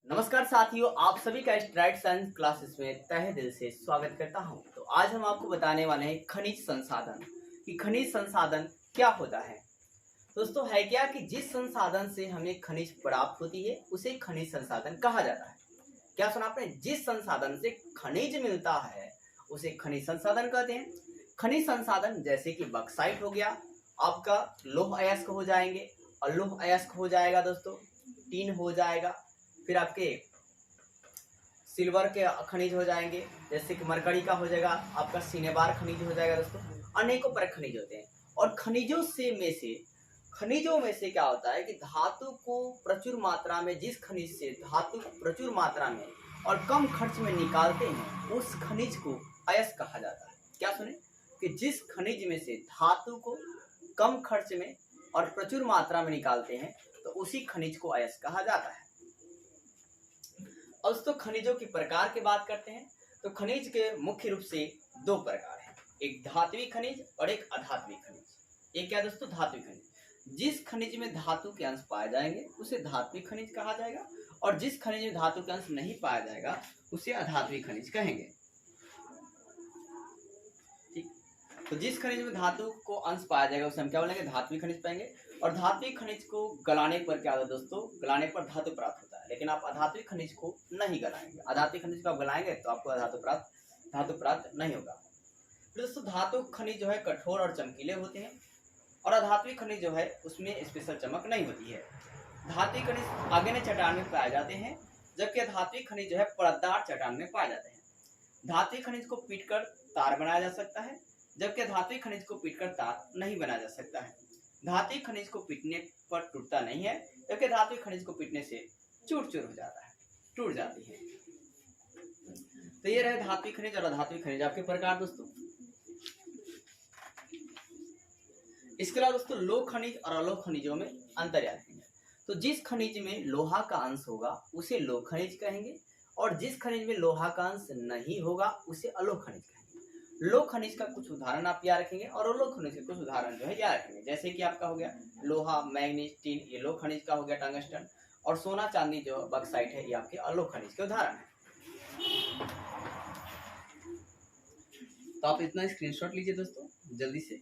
नमस्कार साथियों, आप सभी का स्ट्राइड साइंस क्लासेस में तहे दिल से स्वागत करता हूं। तो आज हम आपको बताने वाले हैं खनिज संसाधन कि खनिज संसाधन क्या होता है। दोस्तों, है क्या कि जिस संसाधन से हमें खनिज प्राप्त होती है उसे खनिज संसाधन कहा जाता है। क्या सुना आपने? जिस संसाधन से खनिज मिलता है उसे खनिज संसाधन कहते हैं। खनिज संसाधन जैसे कि बक्साइट हो गया, आपका लौह अयस्क हो जाएंगे, और लौह अयस्क हो जाएगा दोस्तों, टीन हो जाएगा, फिर आपके सिल्वर के खनिज हो जाएंगे, जैसे कि मरकरी का हो जाएगा, आपका सिनेबार खनिज हो जाएगा दोस्तों। अनेकों प्रकार खनिज होते हैं। और खनिजों में से क्या होता है कि धातु को प्रचुर मात्रा में, जिस खनिज से धातु को प्रचुर मात्रा में और कम खर्च में निकालते हैं उस खनिज को अयस्क कहा जाता है। क्या सुने? कि जिस खनिज में से धातु को कम खर्च में और प्रचुर मात्रा में निकालते हैं तो उसी खनिज को अयस्क कहा जाता है। अब तो खनिजों की प्रकार की बात करते हैं। तो खनिज के मुख्य रूप से दो प्रकार हैं, एक धात्विक खनिज और एक अधात्विक खनिज। एक क्या दोस्तों? धात्विक खनिज। जिस खनिज में धातु के अंश पाए जाएंगे उसे धात्विक खनिज कहा जाएगा, और जिस खनिज में धातु के अंश नहीं पाया जाएगा उसे अधात्विक खनिज कहेंगे। ठीक। तो जिस खनिज में धातु को अंश पाया जाएगा उसे हम क्या बोलेंगे? धात्विक खनिज पाएंगे। और धात्विक खनिज को गलाने पर क्या होता है दोस्तों? गलाने पर धातु प्राप्त होता है, लेकिन आप अधात्विक खनिज को नहीं गलाएंगे। अधात्विक खनिज को आप गलाएंगे तो आपको धातु प्राप्त नहीं होगा। तो दोस्तों, धातु खनिज जो है कठोर और चमकीले होते हैं, और अधात्विक खनिज जो है उसमें स्पेशल चमक नहीं होती है। धात्विक खनिज आगे चट्टान में पाए जाते हैं, जबकि अधात्विक खनिज जो है परतदार चट्टान में पाए जाते हैं। धात्विक खनिज को पीटकर तार बनाया जा सकता है, जबकि अधात्विक खनिज को पीटकर तार नहीं बनाया जा सकता है। धात्विक खनिज को पीटने पर टूटता नहीं है, जबकि धात्विक खनिज को पीटने से चूर चूर हो जाता है, टूट जाती है। तो ये रहे धात्विक खनिज और अधात्विक खनिज आपके प्रकार दोस्तों। इसके अलावा दोस्तों लौह खनिज और अलोह खनिजों में अंतर याद रखेंगे। तो जिस खनिज में लोहा का अंश होगा उसे लौह खनिज कहेंगे, और जिस खनिज में लोहा का अंश नहीं होगा उसे अलोह खनिज कहेंगे। लौह खनिज का कुछ उदाहरण आप याद रखेंगे और अलोह खनिज के कुछ उदाहरण जो है याद रखेंगे। जैसे कि आपका हो गया लोहा, मैग्नीज, टीन, ये लौह खनिज का हो गया, टंगस्टन, और सोना चांदी जो बक्साइट है ये आपके अलोह खनिज के उदाहरण है। तो आप इतना स्क्रीनशॉट लीजिए दोस्तों जल्दी से।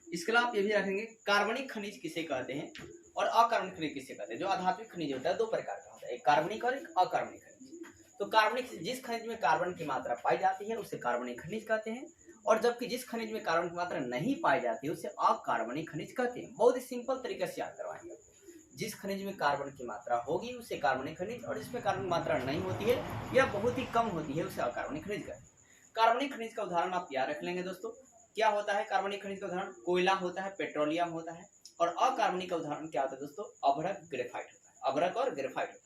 इसके अलावा आप ये भी रखेंगे कार्बनिक खनिज किसे कहते हैं और अकार्बनिक खनिज किसे कहते हैं। जो अधात्विक खनिज होता है दो प्रकार का होता है, एक कार्बनिक और एक अकार्बनिक खनिज। तो कार्बनिक, जिस खनिज में कार्बन की मात्रा पाई जाती है उसे कार्बनिक खनिज कहते हैं, और जबकि जिस खनिज में कार्बन की मात्रा नहीं पाई जाती है उसे अकार्बनिक खनिज कहते हैं। बहुत ही सिंपल तरीके से याद करवाएंगे। जिस खनिज में कार्बन की मात्रा होगी उसे कार्बनिक खनिज, और जिसमें कार्बन की मात्रा नहीं होती है या बहुत ही कम होती है उसे अकार्बनिक खनिज कहते हैं। कार्बनिक खनिज का उदाहरण आप याद रख लेंगे दोस्तों। क्या होता है कार्बनिक खनिज का उदाहरण? कोयला होता है, पेट्रोलियम होता है। और अकार्बनिक का उदाहरण क्या होता है दोस्तों? अभ्रक, ग्रेफाइट होता है। अभ्रक और ग्रेफाइट होता है।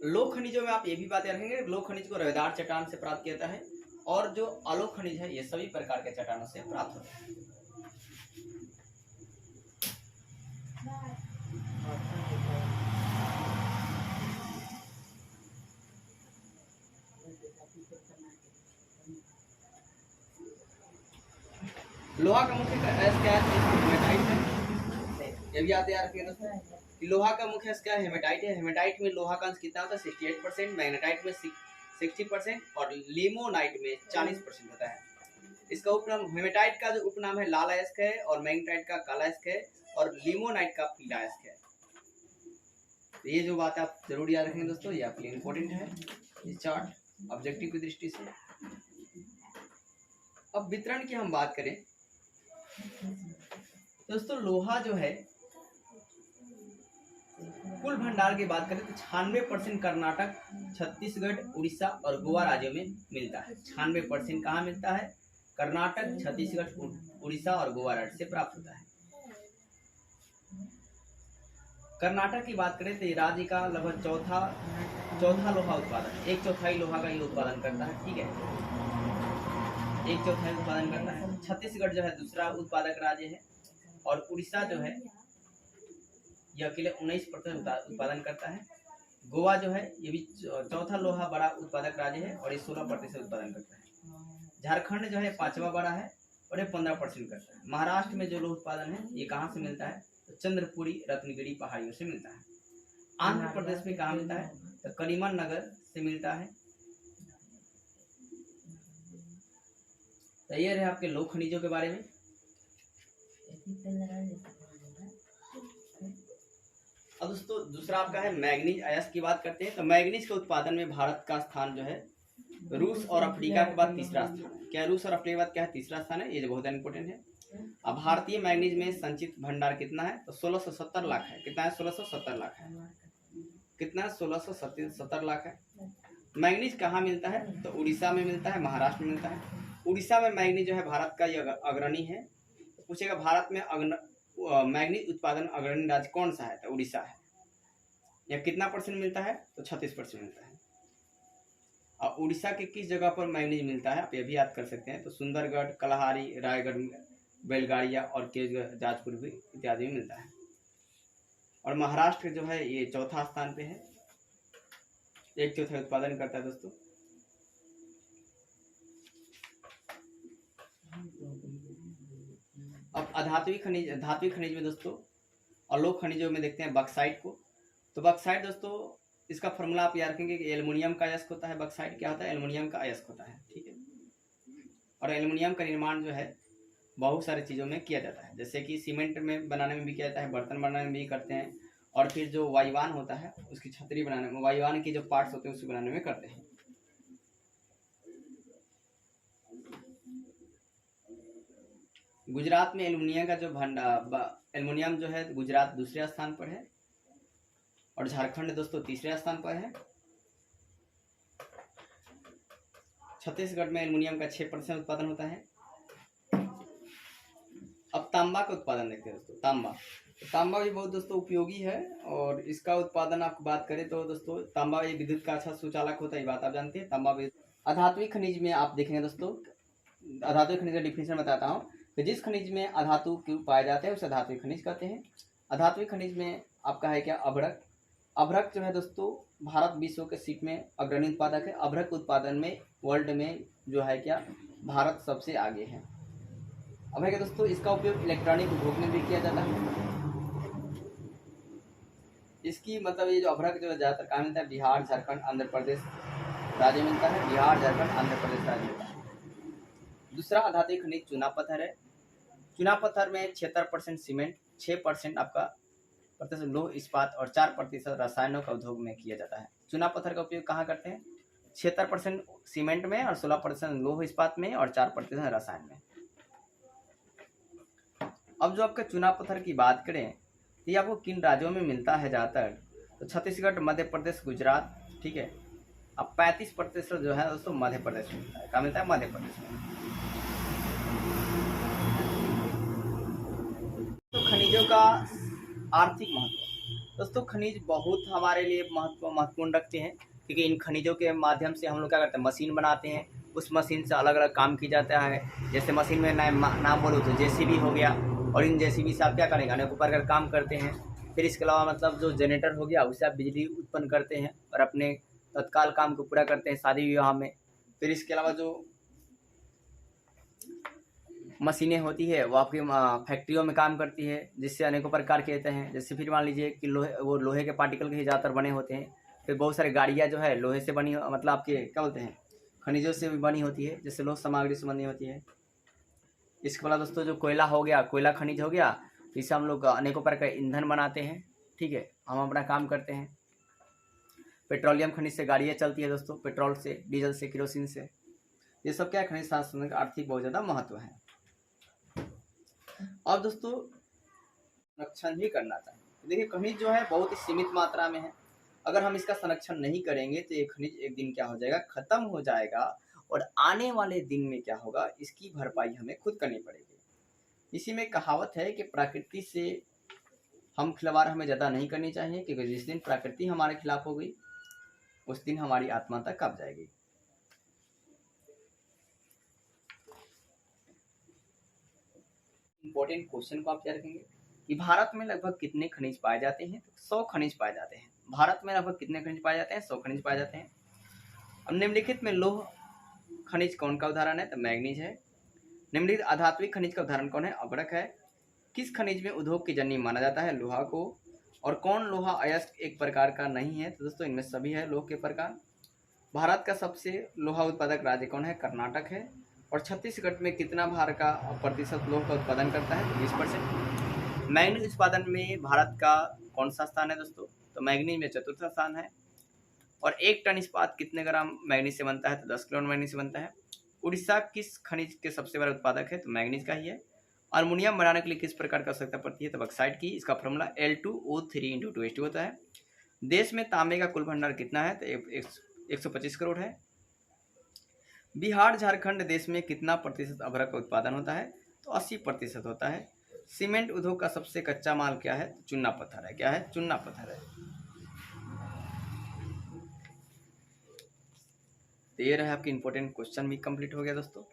लौह खनिजों में आप ये भी बात रखेंगे, लौह खनिज को रवेदार चट्टान से प्राप्त किया जाता है, और जो अलोह खनिज है ये सभी प्रकार के चट्टानों से प्राप्त होता है। लोहा का मुख्य अयस्क क्या है? हेमेटाइट है। ये भी याद रखिए दोस्तों कि लोहा का मुख्य अयस्क क्या है? हेमेटाइट है। हेमेटाइट में लोहा का अंश कितना होता है? 68%, मैग्नेटाइट में 60% और लिमोनाइट में 40% होता है। इसका उपनाम, हेमेटाइट का जो उपनाम है लाल अयस्क है, और मैग्नेटाइट का काला अयस्क है, और लिमोनाइट का पीला अयस्क है। तो ये जो बात आप जरूर याद रखेंगे दोस्तों, ये आपके लिए इम्पोर्टेंट है ये चार्ट ऑब्जेक्टिव की दृष्टि से। अब वितरण की हम बात करें दोस्तों, लोहा जो है कुल भंडार की बात करें तो 96% कर्नाटक, छत्तीसगढ़, उड़ीसा और गोवा राज्यों में मिलता है। 96% कहाँ मिलता है? कर्नाटक, छत्तीसगढ़, उड़ीसा और गोवा राज्य से प्राप्त होता है। कर्नाटक की बात करें तो ये राज्य का लगभग चौथा लोहा उत्पादन, 1/4 लोहा का ये उत्पादन करता है। ठीक है, 1/4 उत्पादन करता है। छत्तीसगढ़ जो है दूसरा उत्पादक राज्य है, और उड़ीसा जो है यह अकेले 19% उत्पादन करता है। गोवा जो है ये भी चौथा लोहा बड़ा उत्पादक राज्य है, और ये 16% उत्पादन करता है। झारखंड जो है 5वां बड़ा है और ये 15% करता है। महाराष्ट्र में जो लोह उत्पादन है ये कहाँ से मिलता है, तो चंद्रपुरी रत्नगिरी पहाड़ियों से मिलता है। आंध्र प्रदेश में कहाँ मिलता है, तो करीमन नगर से मिलता है। तो ये रहे आपके लोह खनिजों के बारे में। अब दोस्तों दूसरा आपका है मैग्नीज अयस्क की बात करते हैं। तो मैग्नीज के उत्पादन में भारत का स्थान जो है रूस और अफ्रीका के बाद तीसरा स्थान है। क्या रूस और अफ्रीका के बाद क्या है, तीसरा स्थान है, ये जो बहुत इंपॉर्टेंट है। अब भारतीय मैग्नीज में संचित भंडार कितना है, तो 1670 लाख है। कितना है, 1670 लाख है। कितना, 1670 लाख है। मैग्नीज कहाँ मिलता है, तो उड़ीसा में मिलता है, महाराष्ट्र में मिलता है। उड़ीसा में मैग्नीज जो है भारत का ये अग्रणी है। तो पूछेगा भारत में मैग्नीज उत्पादन अग्रणी राज्य कौन सा है, तो उड़ीसा है। या कितना परसेंट मिलता है, तो 36% मिलता है। और उड़ीसा के किस जगह पर मैग्नीज मिलता है, आप ये भी याद कर सकते हैं। तो सुंदरगढ़, कलहारी, रायगढ़, बेलगाड़िया और केजगढ़, जाजपुर भी इत्यादि में मिलता है। और महाराष्ट्र जो है ये चौथा स्थान पे है, 1/4 उत्पादन करता है दोस्तों। अब धात्विक खनिज में दोस्तों अलोक खनिजों में देखते हैं बक्साइट को। तो बक्साइट दोस्तों इसका फॉर्मूला आप याद रखेंगे कि एल्युमिनियम का अयस्क होता है। बक्साइट क्या होता है, एल्युमिनियम का अयस्क होता है, ठीक है। और एल्युमिनियम का निर्माण जो है बहुत सारी चीज़ों में किया जाता है, जैसे कि सीमेंट में बनाने में भी किया जाता है, बर्तन बनाने में भी करते हैं। और फिर जो वायुयान होता है उसकी छतरी बनाने में, वायुयान के जो पार्ट्स होते हैं उसको बनाने में करते हैं। गुजरात में एल्युमिनियम का जो एल्युमिनियम जो है गुजरात दूसरे स्थान पर है और झारखंड दोस्तों तीसरे स्थान पर है। छत्तीसगढ़ में एल्युमिनियम का 6% उत्पादन होता है। अब तांबा का उत्पादन देखते हैं दोस्तों। तांबा भी बहुत दोस्तों उपयोगी है और इसका उत्पादन आपको बात करें तो दोस्तों तांबा ये विद्युत का अच्छा सुचालक होता है, ये बात आप जानते हैं। तांबा भी अधात्विक खनिज में आप देखेंगे दोस्तों, अधात्विक खनिज का डिफिनेशन बताता हूँ। तो जिस खनिज में अधातु पाए जाते हैं उसे अधात्विक खनिज कहते हैं। अधात्विक खनिज में आपका है क्या, अभ्रक जो है दोस्तों भारत विश्व के सीप में अग्रणी उत्पादक है। अभ्रक उत्पादन में वर्ल्ड में जो है क्या, भारत सबसे आगे है। अब है क्या दोस्तों, इसका उपयोग इलेक्ट्रॉनिक उद्योग में भी किया जाता है। इसकी मतलब ये जो अभ्रक जो ज़्यादातर कहाँ मिलता है, बिहार, झारखंड, आंध्र प्रदेश राज्य मिलता है। बिहार, झारखंड, आंध्र प्रदेश राज्य मिलता है। दूसरा अधात्विक खनिज चूना पत्थर है। चूना पत्थर में 76% सीमेंट, 6% आपका प्रतिशत लोह इस्पात और 4% रसायनों का उद्योग में किया जाता है। चूना पत्थर का उपयोग कहाँ करते हैं, 76% सीमेंट में और 16% लोह इस्पात में और 4% रसायन में। अब जो आपका चूना पत्थर की बात करें तो ये आपको किन राज्यों में मिलता है ज़्यादातर, तो छत्तीसगढ़, मध्य प्रदेश, गुजरात, ठीक है। अब 35% जो है दोस्तों मध्य प्रदेश में मिलता है। कहाँ मिलता है, मध्य प्रदेश में। तो खनिजों का आर्थिक महत्व दोस्तों, खनिज बहुत हमारे लिए महत्वपूर्ण रखते हैं, क्योंकि इन खनिजों के माध्यम से हम लोग क्या करते हैं, मशीन बनाते हैं। उस मशीन से अलग अलग काम किया जाता है। जैसे मशीन में नाम बोलो तो जेसीबी हो गया, और इन जेसीबी से आप क्या करेंगे, अनेक प्रकार का काम करते हैं। फिर इसके अलावा मतलब जो जनरेटर हो गया उससे आप बिजली उत्पन्न करते हैं और अपने तत्काल काम को पूरा करते हैं शादी विवाह में। फिर इसके अलावा जो मशीनें होती है वो आपकी फैक्ट्रियों में काम करती है, जिससे अनेकों प्रकार के होते हैं। जैसे फिर मान लीजिए कि लोहे के पार्टिकल के ही ज़्यादातर बने होते हैं। फिर बहुत सारी गाड़ियाँ जो है लोहे से बनी, मतलब आपके क्या बोलते हैं, खनिजों से भी बनी होती है, जैसे लोह सामग्री से बनी होती है। इसके बाद दोस्तों जो कोयला हो गया, कोयला खनिज हो गया, इससे हम लोग अनेकों प्रकार का ईंधन बनाते हैं, ठीक है, हम अपना काम करते हैं। पेट्रोलियम खनिज से गाड़ियाँ चलती है दोस्तों, पेट्रोल से, डीजल से, केरोसिन से। ये सब क्या है, खनिज संसाधन का आर्थिक बहुत ज़्यादा महत्व है। अब दोस्तों संरक्षण भी करना चाहिए। देखिए खनिज जो है बहुत ही सीमित मात्रा में है। अगर हम इसका संरक्षण नहीं करेंगे तो ये खनिज एक दिन क्या हो जाएगा, खत्म हो जाएगा। और आने वाले दिन में क्या होगा, इसकी भरपाई हमें खुद करनी पड़ेगी। इसी में कहावत है कि प्रकृति से हम खिलवाड़ हमें ज़्यादा नहीं करनी चाहिए, क्योंकि जिस दिन प्रकृति हमारे खिलाफ हो गई उस दिन हमारी आत्मा तक कब जाएगी। इंपॉर्टेंट क्वेश्चन को आप याद रखेंगे कि भारत में लगभग कितने खनिज पाए जाते हैं, 100 खनिज पाए जाते हैं। भारत में लगभग कितने खनिज पाए जाते हैं, 100 खनिज पाए जाते हैं। अब निम्नलिखित में लौह खनिज कौन का उदाहरण है? तो मैग्नीज है। निम्नलिखित अधात्विक खनिज का उदाहरण कौन है? अभ्रक है। किस खनिज में उद्योग की जननी माना जाता है? लोहा को। और कौन लोहा अयस्क एक प्रकार का नहीं है? तो दोस्तों इनमें सभी है लोह के प्रकार। भारत का सबसे लोहा उत्पादक राज्य कौन है? कर्नाटक है। और छत्तीसगढ़ में कितना भारत का प्रतिशत लोह का उत्पादन करता है? तो 20%। मैग्नीज उत्पादन में भारत का कौन सा स्थान है दोस्तों? तो मैग्नीज में चतुर्थ स्थान है। और 1 टन इस्पात कितने ग्राम मैग्नीज से बनता है? तो 10 किलो मैग्नीज से बनता है। उड़ीसा किस खनिज के सबसे बड़ा उत्पादक है? तो मैग्नीज का ही है। अल्मुनियम बनाने के लिए किस प्रकार की आवश्यकता पड़ती है? तो बक्साइट की। इसका फॉर्मूला Al2O3 × 2H2 होता है। देश में तांबे का कुल भंडार कितना है? तो 125 करोड़ है। बिहार झारखंड देश में कितना प्रतिशत अभ्रक का उत्पादन होता है? तो 80% होता है। सीमेंट उद्योग का सबसे कच्चा माल क्या है? तो चूना पत्थर है। क्या है? चूना पत्थर है। तो ये रहा आपकी इंपॉर्टेंट क्वेश्चन भी कंप्लीट हो गया दोस्तों।